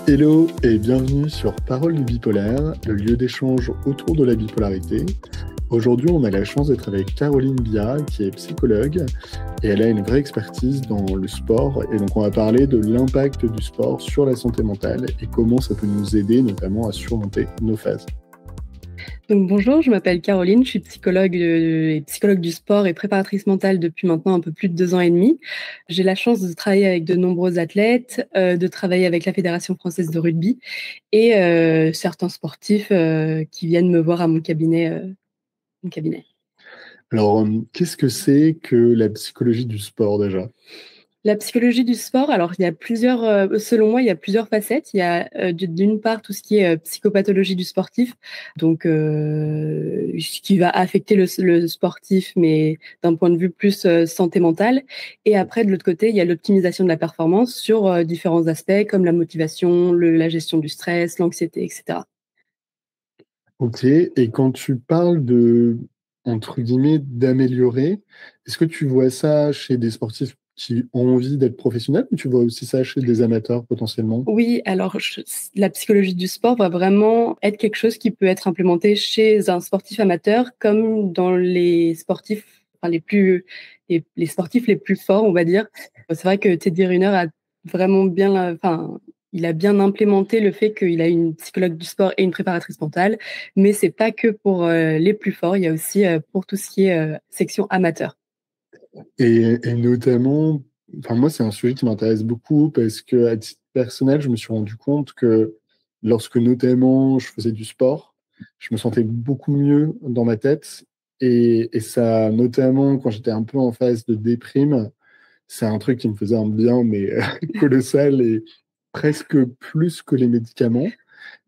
Hello et bienvenue sur Parole du bipolaire, le lieu d'échange autour de la bipolarité. Aujourd'hui, on a la chance d'être avec Caroline Bia, qui est psychologue, et elle a une vraie expertise dans le sport. Et donc, on va parler de l'impact du sport sur la santé mentale et comment ça peut nous aider, notamment à surmonter nos phases. Donc bonjour, je m'appelle Caroline, je suis psychologue et psychologue du sport et préparatrice mentale depuis maintenant un peu plus de 2 ans et demi. J'ai la chance de travailler avec de nombreux athlètes, de travailler avec la Fédération française de rugby et certains sportifs qui viennent me voir à mon cabinet. Alors, qu'est-ce que c'est que la psychologie du sport déjà? La psychologie du sport, alors il y a plusieurs, selon moi, il y a plusieurs facettes. Il y a d'une part tout ce qui est psychopathologie du sportif, donc ce qui va affecter le sportif, mais d'un point de vue plus santé mentale. Et après, de l'autre côté, il y a l'optimisation de la performance sur différents aspects comme la motivation, la gestion du stress, l'anxiété, etc. Ok, et quand tu parles de, entre guillemets, d'améliorer, est-ce que tu vois ça chez des sportifs qui ont envie d'être professionnels ou tu vois aussi ça chez des amateurs potentiellement? Oui, alors la psychologie du sport va vraiment être quelque chose qui peut être implémenté chez un sportif amateur comme dans les sportifs, enfin les sportifs les plus forts, on va dire. C'est vrai que Teddy Riner a vraiment enfin, il a bien implémenté le fait qu'il a une psychologue du sport et une préparatrice mentale, mais c'est pas que pour les plus forts, il y a aussi pour tout ce qui est section amateur. Et notamment, enfin moi, c'est un sujet qui m'intéresse beaucoup parce que à titre personnel, je me suis rendu compte que lorsque notamment je faisais du sport, je me sentais beaucoup mieux dans ma tête. Et ça, notamment quand j'étais un peu en phase de déprime, c'est un truc qui me faisait un bien, mais colossal et presque plus que les médicaments.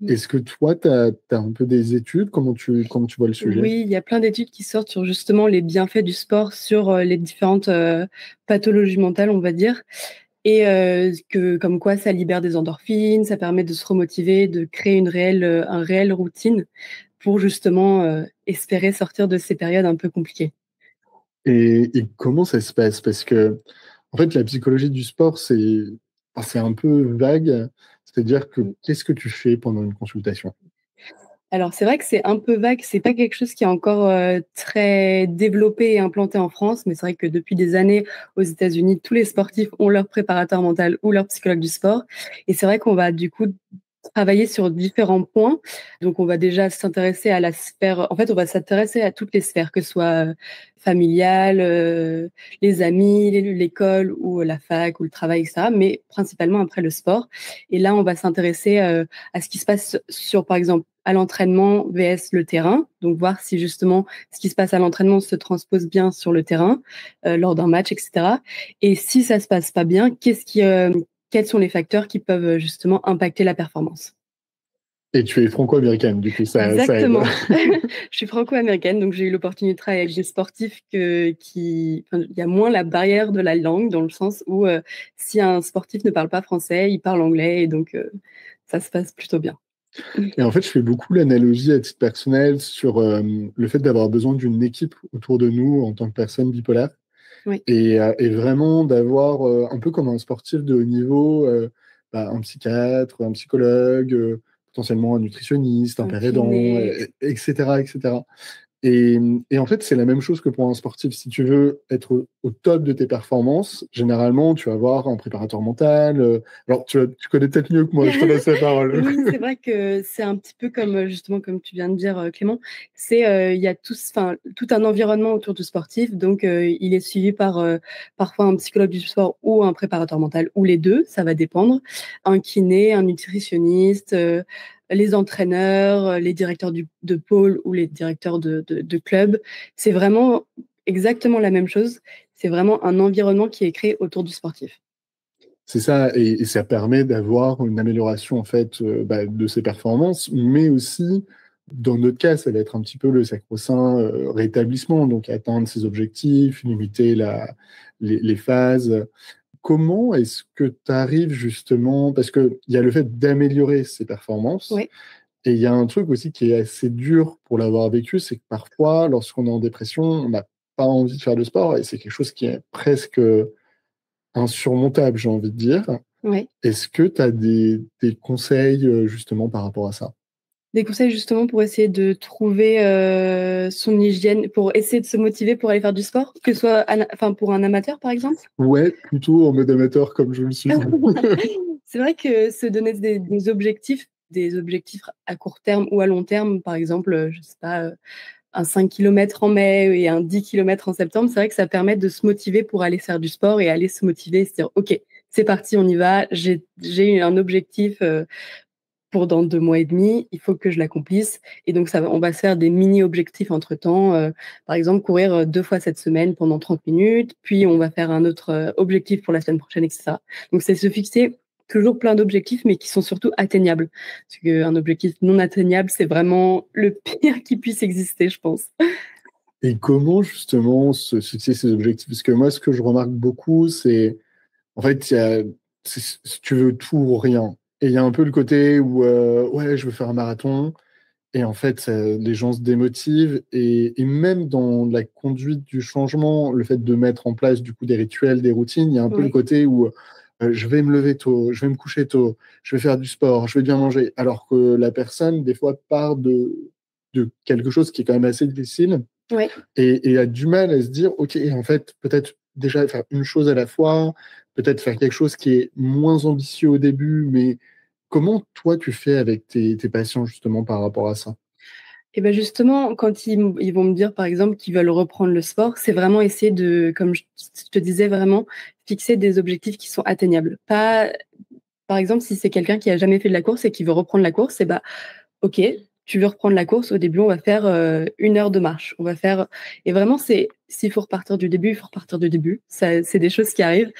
Est-ce que toi, tu as un peu des études? Comment tu vois le sujet? Oui, il y a plein d'études qui sortent sur justement les bienfaits du sport sur les différentes pathologies mentales, on va dire, et que comme quoi ça libère des endorphines, ça permet de se remotiver, de créer un réel routine pour justement espérer sortir de ces périodes un peu compliquées. Et comment ça se passe? Parce que, en fait, la psychologie du sport, c'est un peu vague. C'est-à-dire que qu'est-ce que tu fais pendant une consultation? Alors c'est vrai que c'est un peu vague, c'est pas quelque chose qui est encore très développé et implanté en France, mais c'est vrai que depuis des années aux États-Unis, tous les sportifs ont leur préparateur mental ou leur psychologue du sport. Et c'est vrai qu'on va du coup travailler sur différents points. Donc, on va déjà s'intéresser à la sphère. En fait, on va s'intéresser à toutes les sphères, que ce soit familiale, les amis, l'école ou la fac ou le travail, etc. Mais principalement après le sport. Et là, on va s'intéresser à ce qui se passe sur, par exemple, à l'entraînement vs le terrain. Donc, voir si justement ce qui se passe à l'entraînement se transpose bien sur le terrain lors d'un match, etc. Et si ça se passe pas bien, quels sont les facteurs qui peuvent justement impacter la performance? Et tu es franco-américaine, du coup, ça aide. Exactement. Je suis franco-américaine, donc j'ai eu l'opportunité de travailler avec des sportifs enfin, il y a moins la barrière de la langue, dans le sens où si un sportif ne parle pas français, il parle anglais, et donc ça se passe plutôt bien. Et en fait, je fais beaucoup l'analogie à titre personnel sur le fait d'avoir besoin d'une équipe autour de nous en tant que personne bipolaire. Oui, Et vraiment d'avoir, un peu comme un sportif de haut niveau, un psychiatre, un psychologue, potentiellement un nutritionniste, un un père aidant, kiné, etc., etc. Et en fait, c'est la même chose que pour un sportif. Si tu veux être au top de tes performances, généralement, tu vas avoir un préparateur mental. Alors, tu connais peut-être mieux que moi, je te laisse la parole. Oui, c'est vrai que c'est un petit peu comme, justement, comme tu viens de dire, Clément, il y a tout un environnement autour du sportif, donc il est suivi par, parfois un psychologue du sport ou un préparateur mental ou les 2, ça va dépendre, un kiné, un nutritionniste, les entraîneurs, les directeurs de pôle ou les directeurs de club. C'est vraiment exactement la même chose. C'est vraiment un environnement qui est créé autour du sportif. C'est ça, et ça permet d'avoir une amélioration en fait de ses performances, mais aussi, dans notre cas, ça va être un petit peu le sacro-saint rétablissement, donc atteindre ses objectifs, limiter les phases. Comment est-ce que tu arrives justement, parce qu'il y a le fait d'améliorer ses performances, Oui. et il y a un truc aussi qui est assez dur pour l'avoir vécu, c'est que parfois, lorsqu'on est en dépression, on n'a pas envie de faire de sport, et c'est quelque chose qui est presque insurmontable, j'ai envie de dire. Ouais. Est-ce que tu as des conseils justement par rapport à ça? Des conseils justement pour essayer de trouver son hygiène, pour essayer de se motiver pour aller faire du sport, que ce soit enfin, pour un amateur par exemple. Ouais, plutôt en mode amateur comme je le suis. C'est vrai que se donner des objectifs à court terme ou à long terme, par exemple, je sais pas, un 5 kilomètres en mai et un 10 kilomètres en septembre, c'est vrai que ça permet de se motiver pour aller faire du sport et aller se motiver et se dire, OK, c'est parti, on y va, j'ai eu un objectif pour dans 2 mois et demi, il faut que je l'accomplisse. Et donc, on va se faire des mini-objectifs entre-temps. Par exemple, courir 2 fois cette semaine pendant 30 minutes, puis on va faire un autre objectif pour la semaine prochaine, etc. Donc, c'est se fixer toujours plein d'objectifs, mais qui sont surtout atteignables. Parce qu'un objectif non atteignable, c'est vraiment le pire qui puisse exister, je pense. Et comment justement se fixer ces objectifs? Parce que moi, ce que je remarque beaucoup, c'est en fait, si tu veux tout ou rien. Et il y a un peu le côté où, ouais, je veux faire un marathon. Et en fait, les gens se démotivent. Et même dans la conduite du changement, le fait de mettre en place du coup des rituels, des routines, il y a un peu le Oui, côté où je vais me lever tôt, je vais me coucher tôt, je vais faire du sport, je vais bien manger. Alors que la personne, des fois, part de quelque chose qui est quand même assez difficile oui. et a du mal à se dire, OK, en fait, peut-être déjà faire une chose à la fois, peut-être faire quelque chose qui est moins ambitieux au début, mais comment toi tu fais avec tes patients justement par rapport à ça? Et ben justement, quand ils vont me dire, par exemple, qu'ils veulent reprendre le sport, c'est vraiment essayer de, comme je te disais, vraiment fixer des objectifs qui sont atteignables. Pas, par exemple, si c'est quelqu'un qui a jamais fait de la course et qui veut reprendre la course, et bah, OK, tu veux reprendre la course, au début, on va faire 1 heure de marche. On va faire, et vraiment, s'il faut repartir du début, il faut repartir du début. Ça, c'est des choses qui arrivent.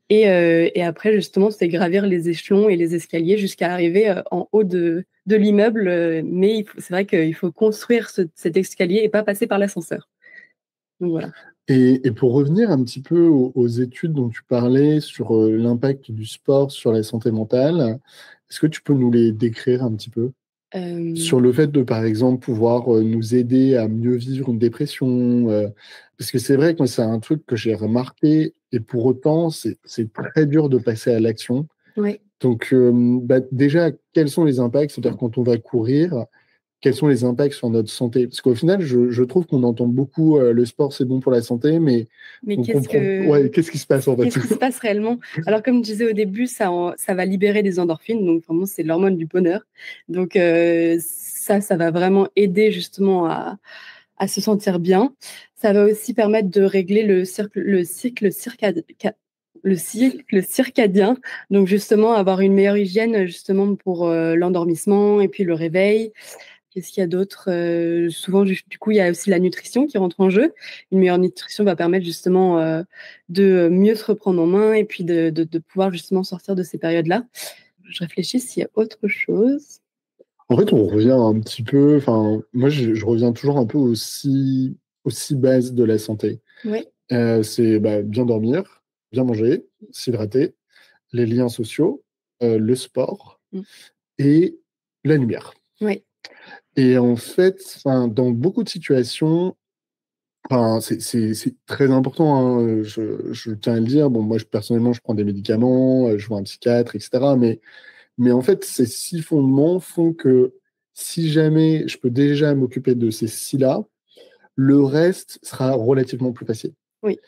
Et après, justement, c'est gravir les échelons et les escaliers jusqu'à arriver en haut de l'immeuble. Mais c'est vrai qu'il faut construire cet escalier et pas passer par l'ascenseur. Donc voilà. Et pour revenir un petit peu aux études dont tu parlais sur l'impact du sport sur la santé mentale, est-ce que tu peux nous les décrire un petit peu? Euh, Sur le fait de, par exemple, pouvoir nous aider à mieux vivre une dépression. Parce que c'est vrai que moi, c'est un truc que j'ai remarqué, et pour autant, c'est très dur de passer à l'action. ouais. Donc, bah, déjà, quels sont les impacts? C'est-à-dire, quand on va courir, quels sont les impacts sur notre santé? Parce qu'au final, je trouve qu'on entend beaucoup le sport, c'est bon pour la santé, mais Mais on comprend. Ouais, qu'est-ce qui se passe en fait? qu'est-ce qui se passe réellement? Alors, comme je disais au début, ça va libérer des endorphines. Donc, vraiment, c'est l'hormone du bonheur. Donc, ça va vraiment aider justement à se sentir bien. Ça va aussi permettre de régler le cycle circadien. Donc justement, avoir une meilleure hygiène justement pour l'endormissement et puis le réveil. Qu'est-ce qu'il y a d'autre? Souvent, du coup, il y a aussi la nutrition qui rentre en jeu. Une meilleure nutrition va permettre justement de mieux se reprendre en main et puis de pouvoir justement sortir de ces périodes-là. Je réfléchis s'il y a autre chose. En fait, on revient un petit peu. Enfin, moi, je reviens toujours un peu aussi base de la santé. Oui, C'est bah, bien dormir, bien manger, s'hydrater, les liens sociaux, le sport et la lumière. oui, Et en fait, enfin, dans beaucoup de situations, enfin, c'est très important, hein, je tiens à le dire. Bon, moi, personnellement, je prends des médicaments, je vois un psychiatre, etc. Mais en fait, ces 6 fondements font que si jamais je peux déjà m'occuper de ces 6-là, le reste sera relativement plus facile. oui,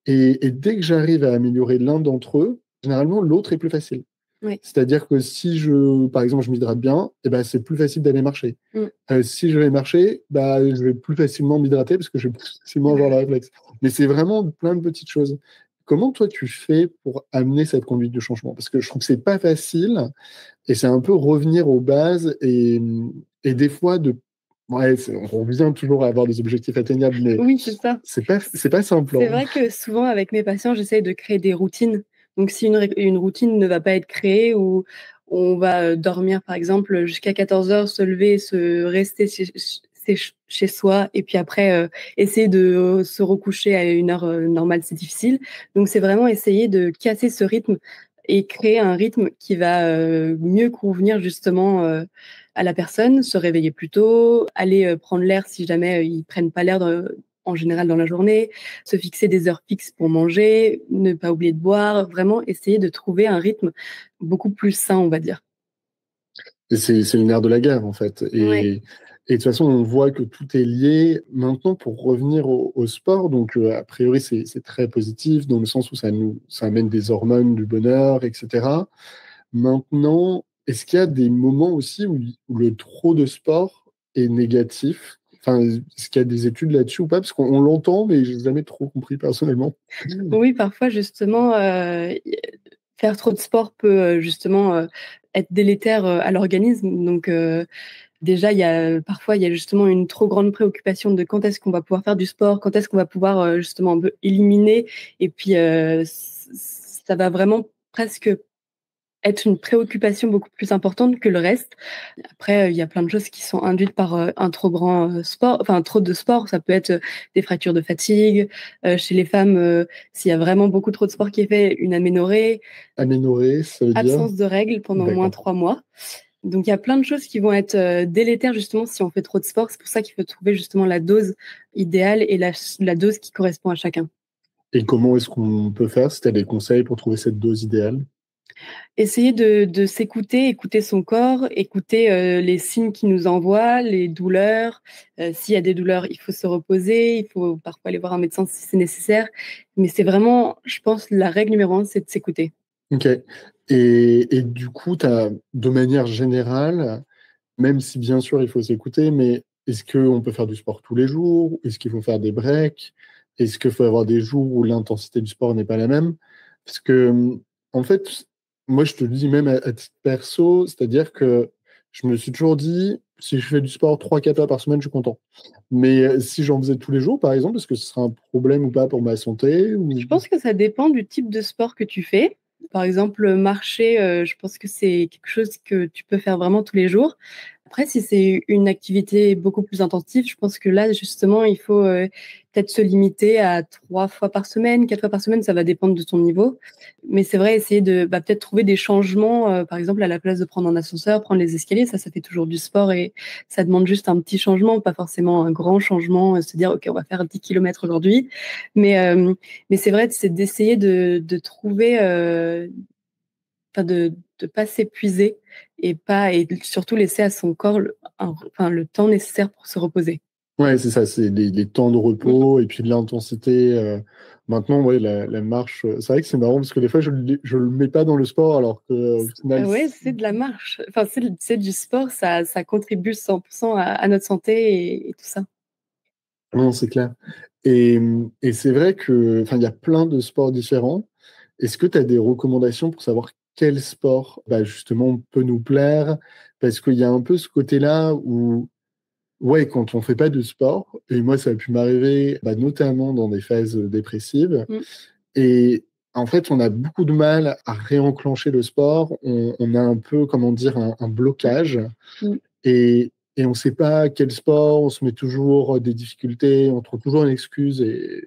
Et dès que j'arrive à améliorer l'un d'entre eux, généralement, l'autre est plus facile. oui. C'est-à-dire que si par exemple, je m'hydrate bien, eh ben, c'est plus facile d'aller marcher. Mm. Si je vais marcher, bah, je vais plus facilement m'hydrater parce que je vais plus facilement avoir le réflexe. Mais c'est vraiment plein de petites choses. Comment toi tu fais pour amener cette conduite de changement? Parce que je trouve que c'est pas facile et c'est un peu revenir aux bases et des fois ouais, on revient toujours à avoir des objectifs atteignables, mais Oui, c'est ça. c'est pas simple, C'est hein. vrai que souvent, avec mes patients, j'essaye de créer des routines. Donc, si une routine ne va pas être créée, ou on va dormir, par exemple, jusqu'à 14 heures, se lever, rester chez soi, et puis après, essayer de se recoucher à une heure normale, c'est difficile. Donc, c'est vraiment essayer de casser ce rythme et créer un rythme qui va mieux convenir justement à la personne, se réveiller plus tôt, aller prendre l'air si jamais ils prennent pas l'air en général dans la journée, se fixer des heures fixes pour manger, ne pas oublier de boire, vraiment essayer de trouver un rythme beaucoup plus sain, on va dire. Et c'est le nerf de la guerre, en fait. Ouais. Et de toute façon, on voit que tout est lié. Maintenant, pour revenir au sport, donc a priori, c'est très positif dans le sens où ça amène des hormones du bonheur, etc. Maintenant, est-ce qu'il y a des moments aussi où le trop de sport est négatif? Enfin, est-ce qu'il y a des études là-dessus ou pas? Parce qu'on l'entend, mais j'ai jamais trop compris personnellement. Oui, parfois justement, faire trop de sport peut, justement, être délétère, à l'organisme. Donc, déjà, parfois, il y a justement une trop grande préoccupation de quand est-ce qu'on va pouvoir faire du sport, quand est-ce qu'on va pouvoir, justement un peu éliminer et puis, ça va vraiment presque être une préoccupation beaucoup plus importante que le reste. Après, il y a plein de choses qui sont induites par, un trop grand, sport, enfin trop de sport. Ça peut être, des fractures de fatigue, chez les femmes, s'il y a vraiment beaucoup trop de sport qui est fait, une aménorrhée, Aménorrhée, ça veut dire? absence de règles pendant au moins D'accord. 3 mois. Donc il y a plein de choses qui vont être, délétères justement si on fait trop de sport. C'est pour ça qu'il faut trouver justement la dose idéale et la dose qui correspond à chacun. Et comment est-ce qu'on peut faire? Si tu as des conseils pour trouver cette dose idéale? Essayer de s'écouter, écouter son corps, écouter, les signes qu'il nous envoie, les douleurs. S'il y a des douleurs, il faut se reposer, il faut parfois aller voir un médecin si c'est nécessaire. Mais c'est vraiment, je pense, la règle numéro 1, c'est de s'écouter. Ok. Et du coup, de manière générale, même si bien sûr il faut s'écouter, mais est-ce qu'on peut faire du sport tous les jours? Est-ce qu'il faut faire des breaks? Est-ce qu'il faut avoir des jours où l'intensité du sport n'est pas la même? Parce que, en fait, moi je te le dis même à titre perso, c'est-à-dire que je me suis toujours dit, si je fais du sport 3-4 fois par semaine, je suis content. Mais si j'en faisait tous les jours, par exemple, est-ce que ce serait un problème ou pas pour ma santé Je ou... pense que ça dépend du type de sport que tu fais. Par exemple, marcher, je pense que c'est quelque chose que tu peux faire vraiment tous les jours. Après, si c'est une activité beaucoup plus intensive, je pense que là, justement, il faut, peut-être se limiter à 3 fois par semaine, 4 fois par semaine, ça va dépendre de ton niveau. Mais c'est vrai, essayer de, peut-être trouver des changements, par exemple, à la place de prendre un ascenseur, prendre les escaliers, ça fait toujours du sport et ça demande juste un petit changement, pas forcément un grand changement, se dire: «OK, on va faire 10 kilomètres aujourd'hui». Mais, mais c'est vrai, c'est d'essayer de trouver, enfin de pas s'épuiser et surtout laisser à son corps le temps nécessaire pour se reposer. Ouais, c'est ça, c'est les temps de Mmh mh. repos et puis de l'intensité. Maintenant, ouais, la marche, c'est vrai que c'est marrant parce que des fois, je le mets pas dans le sport alors qu'au final, Ouais, c'est de la marche. Enfin, c'est du sport, ça contribue 100 à notre santé et tout ça. non, c'est clair. Et c'est vrai que, enfin, il y a plein de sports différents. Est-ce que tu as des recommandations pour savoir quel sport, bah, justement, peut nous plaire? Parce qu'il y a un peu ce côté-là où, ouais, quand on fait pas de sport, et moi, ça a pu m'arriver, bah, notamment dans des phases dépressives. Mmh, Et en fait, on a beaucoup de mal à réenclencher le sport. On a un peu, comment dire, un blocage. mmh, Et on ne sait pas quel sport. On se met toujours des difficultés. On trouve toujours une excuse. Et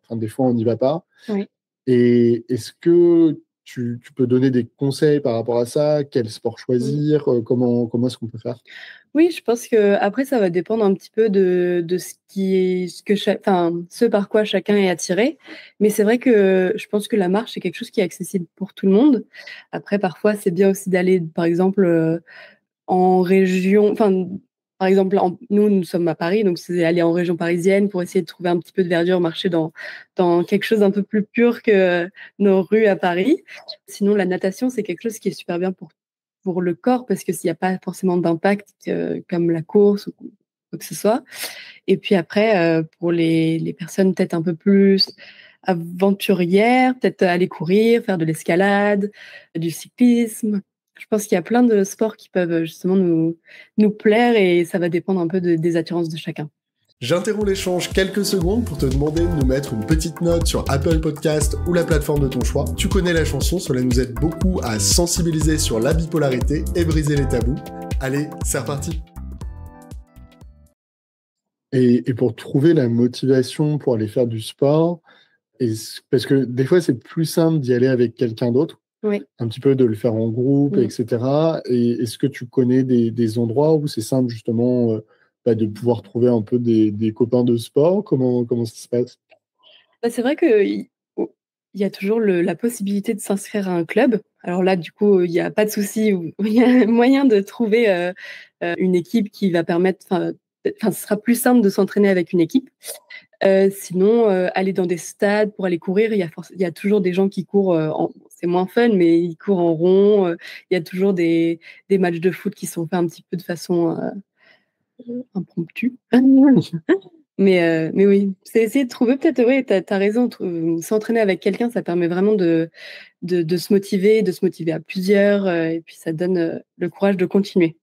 enfin, des fois, on n'y va pas. oui. Et est-ce que tu peux donner des conseils par rapport à ça? Quel sport Mmh. choisir? Comment est-ce qu'on peut faire? Oui, je pense qu'après ça va dépendre un petit peu de ce par quoi chacun est attiré. Mais c'est vrai que je pense que la marche, c'est quelque chose qui est accessible pour tout le monde. Après, parfois, c'est bien aussi d'aller, par exemple, en région, enfin, par exemple, nous sommes à Paris, donc c'est aller en région parisienne pour essayer de trouver un petit peu de verdure, marcher dans quelque chose d'un peu plus pur que nos rues à Paris. Sinon, la natation, c'est quelque chose qui est super bien pour le corps parce que s'il y a pas forcément d'impact, comme la course ou quoi que ce soit. Et puis après, pour les personnes peut-être un peu plus aventurières, peut-être aller courir, faire de l'escalade, du cyclisme. Je pense qu'il y a plein de sports qui peuvent, justement nous plaire et ça va dépendre un peu des attirances de chacun. J'interromps l'échange quelques secondes pour te demander de nous mettre une petite note sur Apple Podcast ou la plateforme de ton choix. Tu connais la chanson, cela nous aide beaucoup à sensibiliser sur la bipolarité et briser les tabous. Allez, c'est reparti. Et pour trouver la motivation pour aller faire du sport, parce que des fois c'est plus simple d'y aller avec quelqu'un d'autre, Oui. un petit peu de le faire en groupe, Mmh. etc. Et est-ce que tu connais des endroits où c'est simple justement de pouvoir trouver un peu des copains de sport? Comment ça se passe? Bah, c'est vrai qu'il y a toujours la possibilité de s'inscrire à un club. Alors là, du coup, il n'y a pas de souci, il y a moyen de trouver une équipe qui va permettre, ce sera plus simple de s'entraîner avec une équipe. Sinon, aller dans des stades pour aller courir, il y a toujours des gens qui courent, c'est moins fun, mais ils courent en rond. Il y a toujours des matchs de foot qui sont faits un petit peu de façon impromptue. Mais oui, c'est essayer de trouver peut-être, oui, tu as raison, s'entraîner avec quelqu'un, ça permet vraiment de se motiver à plusieurs, et puis ça donne le courage de continuer.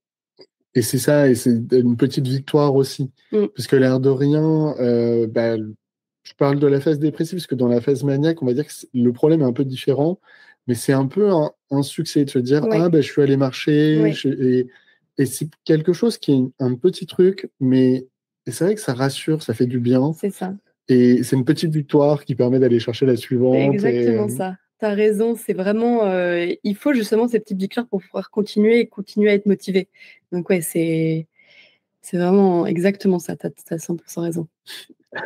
Et c'est ça, et c'est une petite victoire aussi. Mm. Parce que l'air de rien, je parle de la phase dépressive, parce que dans la phase maniaque, on va dire que le problème est un peu différent, mais c'est un peu un succès de se dire, Ouais, ah, je suis allé marcher, ouais, et c'est quelque chose qui est un petit truc, mais c'est vrai que ça rassure, ça fait du bien, c'est ça. et c'est une petite victoire qui permet d'aller chercher la C'est suivante. exactement ça. Tu as raison, c'est vraiment, il faut justement ces petites victoires pour pouvoir continuer et continuer à être motivé. Donc ouais, c'est vraiment exactement ça, tu as 100% raison.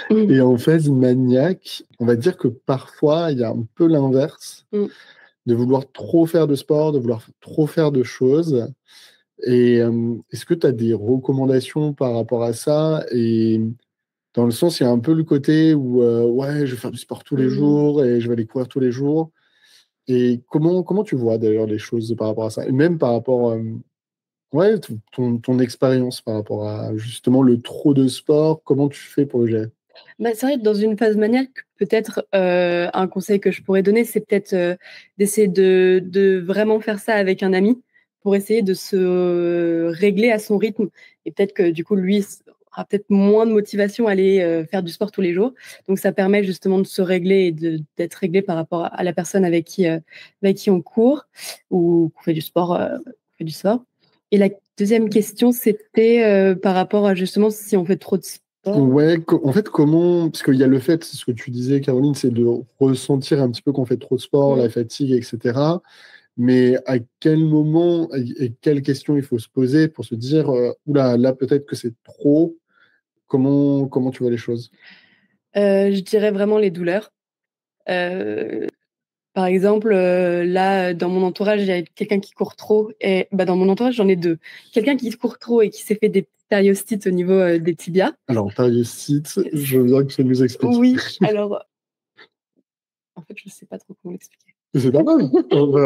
Mm. Et en phase maniaque, on va dire que parfois, il y a un peu l'inverse, Mm. de vouloir trop faire de sport, de vouloir trop faire de choses. Et est-ce que tu as des recommandations par rapport à ça? Et dans le sens, il y a un peu le côté où, ouais, je vais faire du sport tous les Mm. jours et je vais aller courir tous les jours. Et comment tu vois d'ailleurs les choses par rapport à ça? Et même par rapport, ouais, ton expérience par rapport à justement le trop de sport, comment tu fais pour le gérer? Bah, c'est vrai que dans une phase maniaque, peut-être un conseil que je pourrais donner, c'est peut-être d'essayer de vraiment faire ça avec un ami pour essayer de se régler à son rythme. Et peut-être que du coup, lui aura peut-être moins de motivation à aller faire du sport tous les jours. Donc, ça permet justement de se régler et d'être réglé par rapport à la personne avec qui on court ou qu'on fait du sport. Qu'on fait du sport. Et la deuxième question, c'était par rapport à justement si on fait trop de sport. Ouais, en fait, comment. Parce qu'il y a le fait, c'est ce que tu disais, Caroline, c'est de ressentir un petit peu qu'on fait trop de sport, la Mm. fatigue, etc. Mais à quel moment et quelles questions il faut se poser pour se dire, oula, là, peut-être que c'est trop. Comment tu vois les choses? Je dirais vraiment les douleurs. Heu, Par exemple, là, dans mon entourage, il y a quelqu'un qui court trop et bah, dans mon entourage, j'en ai 2. Quelqu'un qui court trop et qui s'est fait des périostites au niveau, des tibias. Alors, périostite, je veux bien que tu nous expliques. Oui, alors, en fait, je sais pas trop comment l'expliquer. C'est pas mal.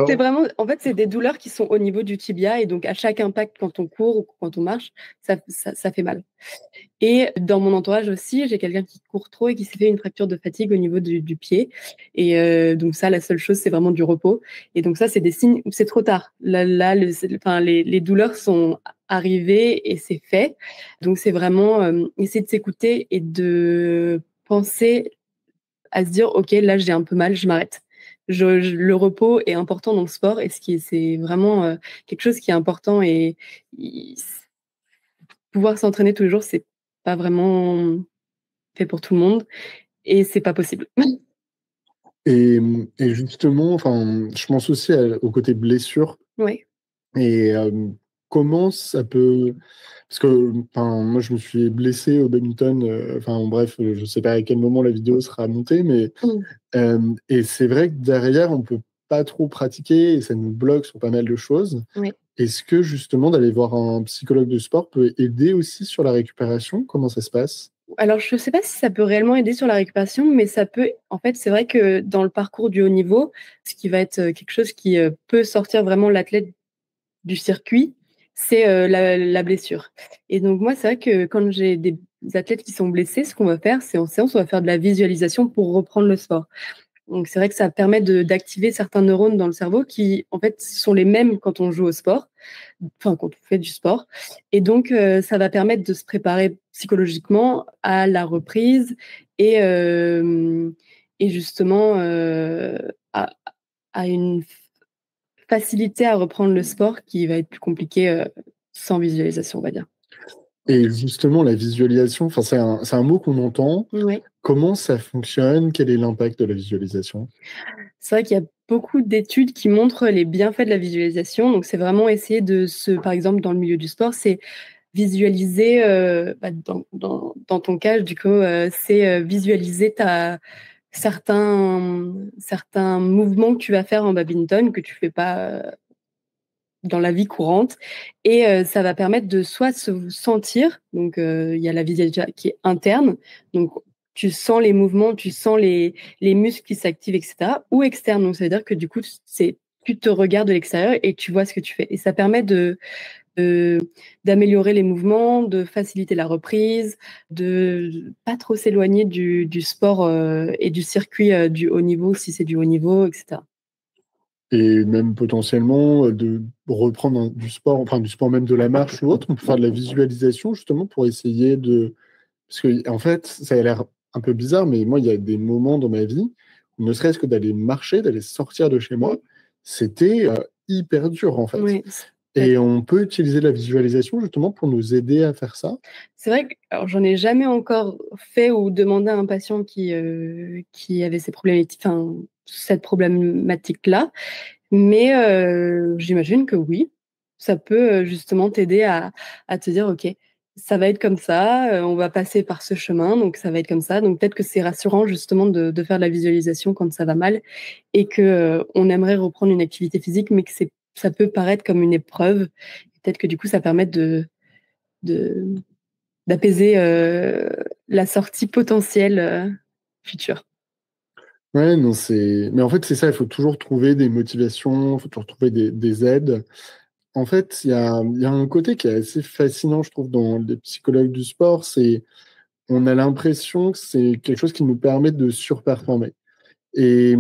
C'est vraiment en fait, c'est des douleurs qui sont au niveau du tibia et donc à chaque impact quand on court ou quand on marche, ça fait mal. Et dans mon entourage aussi, j'ai quelqu'un qui court trop et qui s'est fait une fracture de fatigue au niveau du pied. Et donc ça, la seule chose, c'est vraiment du repos. Et donc ça, c'est des signes où c'est trop tard. Là les douleurs sont arrivées et c'est fait. Donc c'est vraiment essayer de s'écouter et de penser à se dire, OK, là, j'ai un peu mal, je m'arrête. Le repos est important dans le sport et c'est vraiment quelque chose qui est important et pouvoir s'entraîner tous les jours, c'est pas vraiment fait pour tout le monde et c'est pas possible. Et, et justement, enfin, je pense aussi au côté blessure. Oui. Et comment ça peut. Parce que enfin, moi, je me suis blessé au badminton. Enfin, bref, je ne sais pas à quel moment la vidéo sera montée, mais. Mmh. Et c'est vrai que derrière, on ne peut pas trop pratiquer et ça nous bloque sur pas mal de choses. Oui. Est-ce que justement, d'aller voir un psychologue de sport peut aider aussi sur la récupération? Comment ça se passe? Alors je sais pas si ça peut réellement aider sur la récupération, mais ça peut en fait, c'est vrai que dans le parcours du haut niveau, ce qui va être, quelque chose qui, peut sortir vraiment l'athlète du circuit, c'est, la blessure et donc moi, c'est vrai que quand j'ai des athlètes qui sont blessés, ce qu'on va faire, c'est en séance, on va faire de la visualisation pour reprendre le sport. Donc c'est vrai que ça permet d'activer certains neurones dans le cerveau qui, en fait, sont les mêmes quand on joue au sport, enfin quand on fait du sport. Et donc ça va permettre de se préparer psychologiquement à la reprise et, et justement à, à une facilité à reprendre le sport qui va être plus compliqué sans visualisation, on va dire. Et justement, la visualisation, enfin, c'est un mot qu'on entend. Oui. Comment ça fonctionne? Quel est l'impact de la visualisation? C'est vrai qu'il y a beaucoup d'études qui montrent les bienfaits de la visualisation. Donc, c'est vraiment essayer par exemple, dans le milieu du sport, c'est visualiser, dans ton cas, du coup, c'est visualiser certains mouvements que tu vas faire en badminton que tu fais pas dans la vie courante. Et ça va permettre de soit se sentir, donc il y a la visualisation qui est interne, donc tu sens les mouvements, tu sens les muscles qui s'activent, etc. Ou externe, donc ça veut dire que du coup, tu te regardes de l'extérieur et tu vois ce que tu fais. Et ça permet d'améliorer les mouvements, de faciliter la reprise, de pas trop s'éloigner du sport et du circuit du haut niveau, si c'est du haut niveau, etc. Et même potentiellement de reprendre du sport, enfin du sport même de la marche ou autre, on peut faire de la visualisation justement pour essayer de... Parce que en fait, ça a l'air un peu bizarre, mais moi, il y a des moments dans ma vie où ne serait-ce que d'aller marcher, d'aller sortir de chez moi, c'était hyper dur en fait. Oui. Et on peut utiliser la visualisation justement pour nous aider à faire ça. C'est vrai que alors, j'en ai jamais encore fait ou demandé à un patient qui avait ces problématiques, enfin, cette problématique-là. Mais j'imagine que oui, ça peut justement t'aider à te dire, OK, ça va être comme ça, on va passer par ce chemin, donc ça va être comme ça. Donc peut-être que c'est rassurant justement de faire de la visualisation quand ça va mal et que on aimerait reprendre une activité physique, mais que ça peut paraître comme une épreuve. Peut-être que du coup, ça permet de d'apaiser la sortie potentielle future. Ouais, non, c'est... Mais en fait, c'est ça, il faut toujours trouver des motivations, il faut toujours trouver des aides. En fait, il y a un côté qui est assez fascinant, je trouve, dans les psychologues du sport, c'est on a l'impression que c'est quelque chose qui nous permet de surperformer. Et,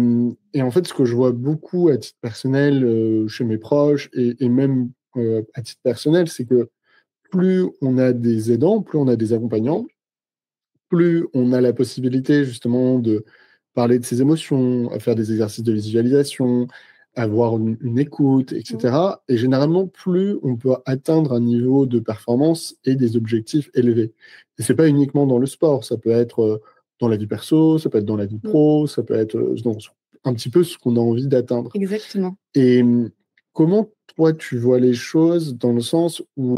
et en fait, ce que je vois beaucoup à titre personnel chez mes proches et même à titre personnel, c'est que plus on a des aidants, plus on a des accompagnants, plus on a la possibilité justement de parler de ses émotions, à faire des exercices de visualisation, avoir une écoute, etc. Et généralement, plus on peut atteindre un niveau de performance et des objectifs élevés. Et c'est pas uniquement dans le sport, ça peut être dans la vie perso, ça peut être dans la vie pro, ça peut être dans un petit peu ce qu'on a envie d'atteindre. Exactement. Et comment toi tu vois les choses dans le sens où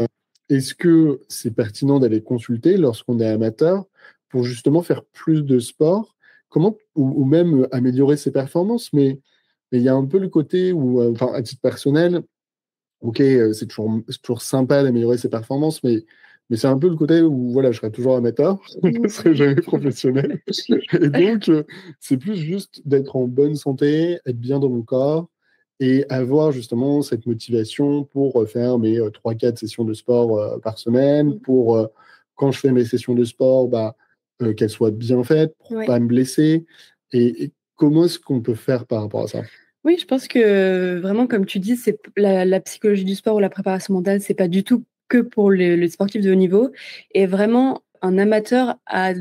est-ce que c'est pertinent d'aller consulter lorsqu'on est amateur pour justement faire plus de sport, comment ou même améliorer ses performances, mais il y a un peu le côté où, enfin à titre personnel, ok, c'est toujours sympa d'améliorer ses performances, mais c'est un peu le côté où voilà, je serai toujours amateur, je ne serai jamais professionnel. Et donc, c'est plus juste d'être en bonne santé, être bien dans mon corps et avoir justement cette motivation pour faire mes 3-4 sessions de sport par semaine, pour quand je fais mes sessions de sport, bah, qu'elles soient bien faites, pour ne pas me blesser. Et comment est-ce qu'on peut faire par rapport à ça? Oui, je pense que vraiment, comme tu dis, c'est la psychologie du sport ou la préparation mentale, c'est pas du tout que pour les sportifs de haut niveau. Et vraiment, un amateur a,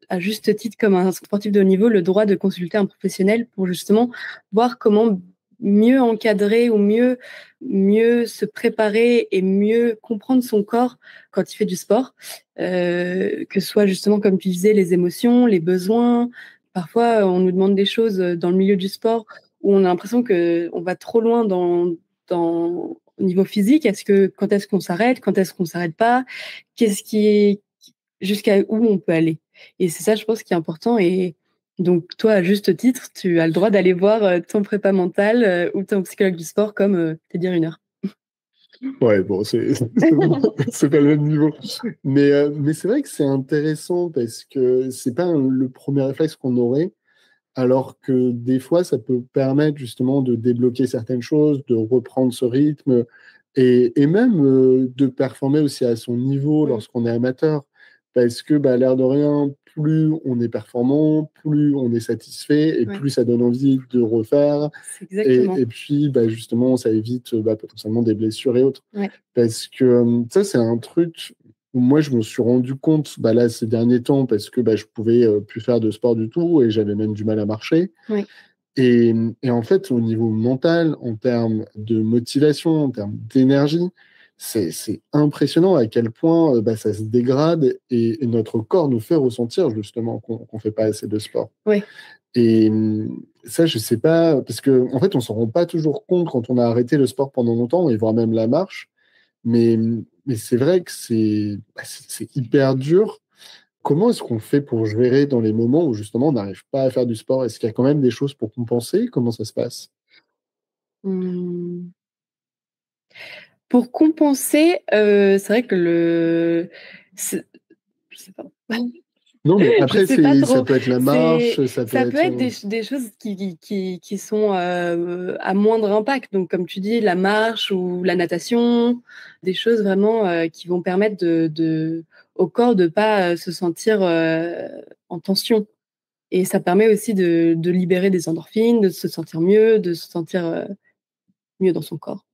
à juste titre, comme un sportif de haut niveau, le droit de consulter un professionnel pour justement voir comment mieux encadrer ou mieux se préparer et mieux comprendre son corps quand il fait du sport. Que ce soit justement, comme tu disais, les émotions, les besoins. Parfois, on nous demande des choses dans le milieu du sport où on a l'impression qu'on va trop loin au niveau physique. Quand est-ce qu'on s'arrête? Quand est-ce qu'on s'arrête pas? Jusqu'à où on peut aller? Et c'est ça, je pense, qui est important. Et donc, toi, à juste titre, tu as le droit d'aller voir ton prépa mental ou ton psychologue du sport comme te dire 1 heure. Ouais, bon, c'est pas le même niveau. Mais c'est vrai que c'est intéressant parce que c'est pas le premier réflexe qu'on aurait, alors que des fois, ça peut permettre justement de débloquer certaines choses, de reprendre ce rythme et même de performer aussi à son niveau lorsqu'on est amateur. Parce que, bah, l'air de rien, plus on est performant, plus on est satisfait et plus ça donne envie de refaire. Exactement. Et puis, bah, justement, ça évite bah, potentiellement des blessures et autres. Ouais. Parce que ça, c'est un truc où moi, je me suis rendu compte bah, là, ces derniers temps parce que bah, je pouvais plus faire de sport du tout et j'avais même du mal à marcher. Ouais. Et en fait, au niveau mental, en termes de motivation, en termes d'énergie, c'est impressionnant à quel point bah, ça se dégrade et notre corps nous fait ressentir justement qu'on ne fait pas assez de sport. Ouais. Et ça, je sais pas, parce que en fait, on s'en rend pas toujours compte quand on a arrêté le sport pendant longtemps, et voire même la marche. Mais mais c'est vrai que c'est hyper dur. Comment est-ce qu'on fait pour gérer dans les moments où justement on n'arrive pas à faire du sport? Est-ce qu'il y a quand même des choses pour compenser? Comment ça se passe? Mmh. Pour compenser, c'est vrai que je sais pas. Non, mais Je après, sais pas ça trop. peut être la marche, ça peut Ça peut être. être des choses qui sont à moindre impact. Donc, comme tu dis, la marche ou la natation, des choses vraiment qui vont permettre au corps de pas se sentir en tension. Et ça permet aussi de libérer des endorphines, de se sentir mieux, de se sentir mieux dans son corps.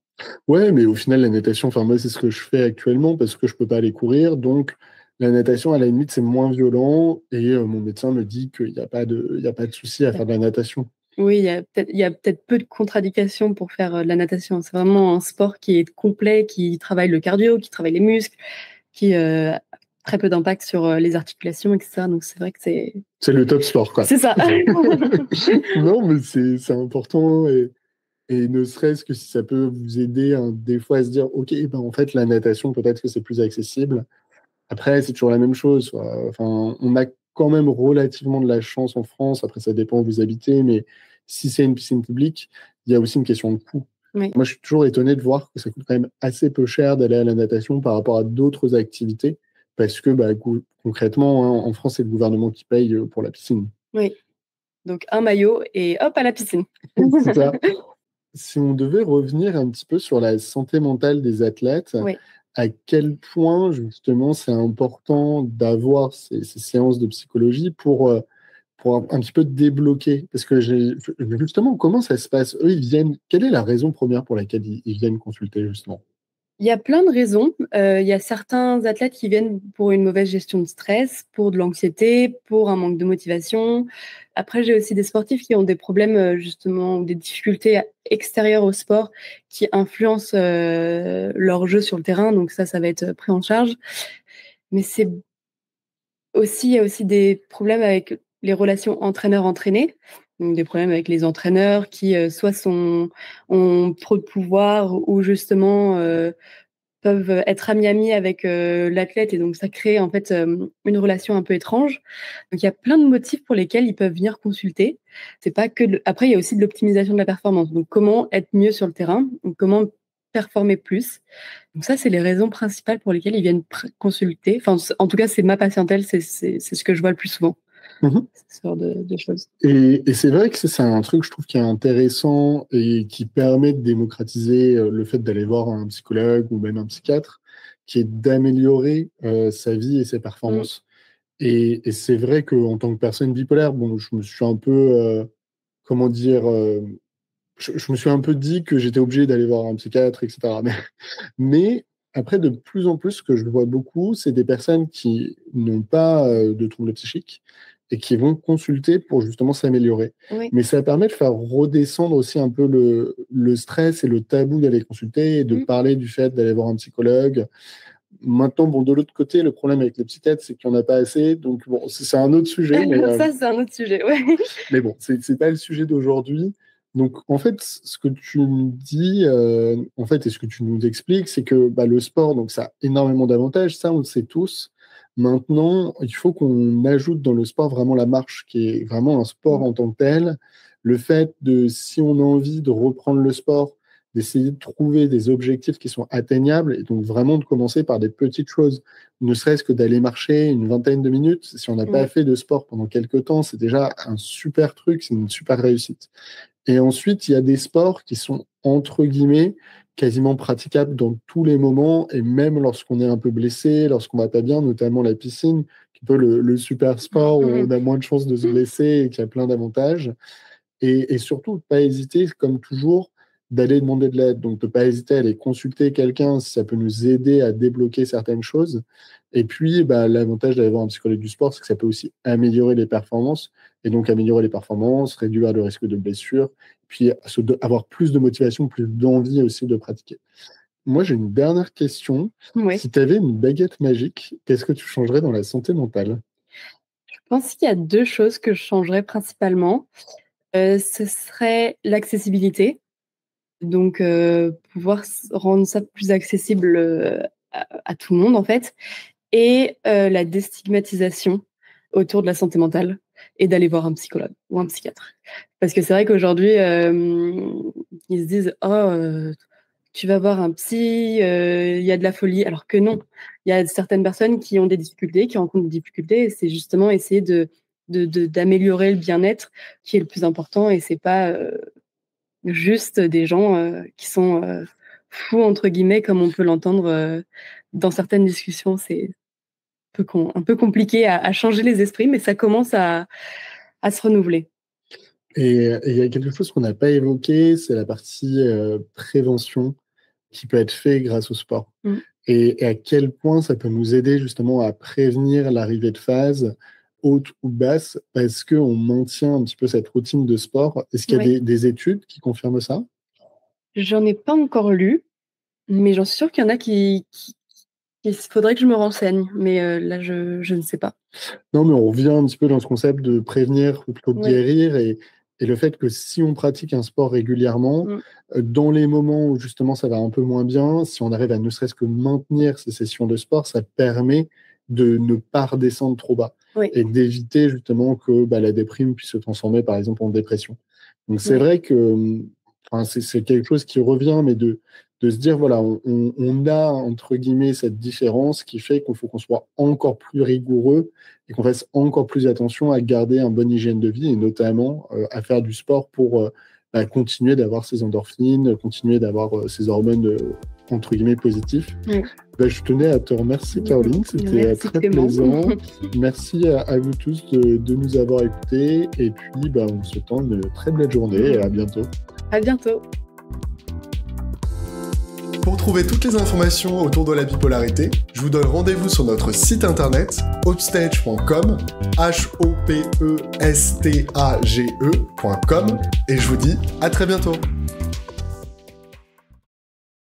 Ouais, mais au final, la natation, enfin, moi, c'est ce que je fais actuellement parce que je peux pas aller courir. Donc, la natation, à la limite, c'est moins violent. Et mon médecin me dit qu'il n'y a pas il y a pas de souci à faire de la natation. Oui, il y a peut-être peu de contre-indications pour faire de la natation. C'est vraiment un sport qui est complet, qui travaille le cardio, qui travaille les muscles, qui a très peu d'impact sur les articulations, etc. Donc c'est vrai que C'est le top sport, quoi. c'est ça. Non, mais c'est important. Et ne serait-ce que si ça peut vous aider des fois à se dire, OK, ben, en fait, la natation, peut-être que c'est plus accessible. Après, c'est toujours la même chose, quoi. Enfin, on a quand même relativement de la chance en France. Après, ça dépend où vous habitez, mais si c'est une piscine publique, il y a aussi une question de coût. Oui, Moi, je suis toujours étonné de voir que ça coûte quand même assez peu cher d'aller à la natation par rapport à d'autres activités, parce que bah, concrètement, hein, en France, c'est le gouvernement qui paye pour la piscine. oui. Donc un maillot et hop à la piscine. C'est ça. Si on devait revenir un petit peu sur la santé mentale des athlètes, Oui. à quel point justement c'est important d'avoir ces séances de psychologie pour un petit peu débloquer? Parce que justement, comment ça se passe? Eux, ils viennent. Quelle est la raison première pour laquelle ils viennent consulter, justement? Il y a plein de raisons. Il y a certains athlètes qui viennent pour une mauvaise gestion de stress, pour de l'anxiété, pour un manque de motivation. Après, j'ai aussi des sportifs qui ont des problèmes justement ou des difficultés extérieures au sport qui influencent leur jeu sur le terrain. Donc ça va être pris en charge. Mais il y a aussi des problèmes avec les relations entraîneur-entraîné. Donc des problèmes avec les entraîneurs qui soit ont trop de pouvoir ou justement peuvent être amis avec l'athlète et donc ça crée en fait une relation un peu étrange. Donc il y a plein de motifs pour lesquels ils peuvent venir consulter. C'est pas que après il y a aussi de l'optimisation de la performance. Donc comment être mieux sur le terrain, donc comment performer plus. Donc ça c'est les raisons principales pour lesquelles ils viennent consulter. Enfin en tout cas c'est ma patientèle, c'est ce que je vois le plus souvent. Ce genre de choses. Et c'est vrai que c'est un truc, je trouve, qui est intéressant et qui permet de démocratiser le fait d'aller voir un psychologue ou même un psychiatre, qui est d'améliorer sa vie et ses Mm. performances. Et c'est vrai qu'en tant que personne bipolaire, bon, je me suis un peu, comment dire, je me suis un peu dit que j'étais obligé d'aller voir un psychiatre, etc. Mais après, de plus en plus, ce que je vois beaucoup, c'est des personnes qui n'ont pas de troubles psychiques et qui vont consulter pour justement s'améliorer. Oui. Mais ça permet de faire redescendre aussi un peu le stress et le tabou d'aller consulter et de Mm. parler du fait d'aller voir un psychologue. Maintenant, bon, de l'autre côté, le problème avec les psychiatres, c'est qu'il n'y en a pas assez. Donc, bon, c'est un autre sujet. Ça c'est un autre sujet. Ouais. Mais bon, c'est pas le sujet d'aujourd'hui. Donc, en fait, ce que tu me dis, en fait, et ce que tu nous expliques, c'est que bah, le sport, donc ça a énormément d'avantages, ça, on le sait tous. Maintenant, il faut qu'on ajoute dans le sport vraiment la marche, qui est vraiment un sport Mm. en tant que tel. Le fait de, si on a envie de reprendre le sport, d'essayer de trouver des objectifs qui sont atteignables, et donc vraiment de commencer par des petites choses, ne serait-ce que d'aller marcher une vingtaine de minutes. Si on n'a pas Oui. fait de sport pendant quelques temps, c'est déjà un super truc, c'est une super réussite. Et ensuite, il y a des sports qui sont, entre guillemets, quasiment praticables dans tous les moments, et même lorsqu'on est un peu blessé, lorsqu'on va pas bien, notamment la piscine, qui peut le super sport où on a moins de chances de se blesser et qui a plein d'avantages. Et surtout, pas hésiter, comme toujours, d'aller demander de l'aide. Donc, ne pas hésiter à aller consulter quelqu'un si ça peut nous aider à débloquer certaines choses. Et puis, bah, l'avantage d'aller voir un psychologue du sport, c'est que ça peut aussi améliorer les performances. Et donc, améliorer les performances, réduire le risque de blessure, puis avoir plus de motivation, plus d'envie aussi de pratiquer. Moi, j'ai une dernière question. Oui. Si tu avais une baguette magique, qu'est-ce que tu changerais dans la santé mentale? Je pense qu'il y a deux choses que je changerais principalement. Ce serait l'accessibilité. Donc, pouvoir rendre ça plus accessible à tout le monde, en fait, et la déstigmatisation autour de la santé mentale et d'aller voir un psychologue ou un psychiatre. Parce que c'est vrai qu'aujourd'hui, ils se disent « Oh, tu vas voir un psy, il y a de la folie », alors que non. Il y a certaines personnes qui ont des difficultés, qui rencontrent des difficultés, et c'est justement essayer d'améliorer le bien-être qui est le plus important, et c'est pas juste des gens qui sont fous, entre guillemets, comme on peut l'entendre dans certaines discussions. C'est un peu compliqué à changer les esprits, mais ça commence à se renouveler. Et il y a quelque chose qu'on n'a pas évoqué, c'est la partie prévention qui peut être fait grâce au sport. Et à quel point ça peut nous aider justement à prévenir l'arrivée de phases hautes ou basses parce qu'on maintient un petit peu cette routine de sport. Est-ce qu'il y a des études qui confirment ça? J'en ai pas encore lu, mais j'en suis sûre qu'il y en a il faudrait que je me renseigne, mais là, je ne sais pas. Non, mais on revient un petit peu dans ce concept de prévenir ou plutôt de guérir, et le fait que si on pratique un sport régulièrement, dans les moments où justement ça va un peu moins bien, si on arrive à ne serait-ce que maintenir ces sessions de sport, ça permet de ne pas redescendre trop bas et d'éviter justement que la déprime puisse se transformer par exemple en dépression. Donc c'est vrai que c'est quelque chose qui revient, mais de se dire, voilà, on a, entre guillemets, cette différence qui fait qu'il faut qu'on soit encore plus rigoureux et qu'on fasse encore plus attention à garder un bon hygiène de vie, et notamment à faire du sport pour continuer d'avoir ces endorphines, continuer d'avoir ces hormones, entre guillemets, positifs. Je tenais à te remercier, Caroline, c'était très plaisant. Merci à vous tous de nous avoir écoutés, et puis on se souhaite une très belle journée, et à bientôt. À bientôt. Pour trouver toutes les informations autour de la bipolarité, je vous donne rendez-vous sur notre site internet hopestage.com, HOPESTAGE.com, et je vous dis à très bientôt.